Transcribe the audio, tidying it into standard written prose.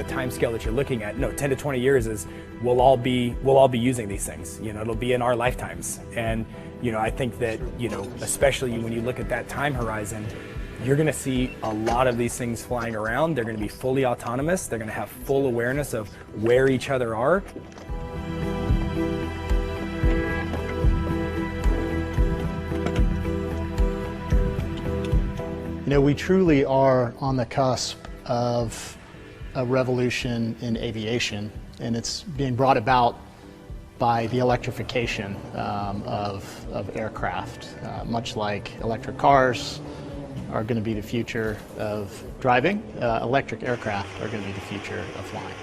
time scale that you're looking at, no, 10 to 20 years is we'll all be using these things. You know, it'll be in our lifetimes. And you know, I think that, you know, especially when you look at that time horizon, you're going to see a lot of these things flying around. They're going to be fully autonomous. They're going to have full awareness of where each other are. You know, we truly are on the cusp of a revolution in aviation, and it's being brought about by the electrification of aircraft. Much like electric cars are going to be the future of driving, electric aircraft are going to be the future of flying.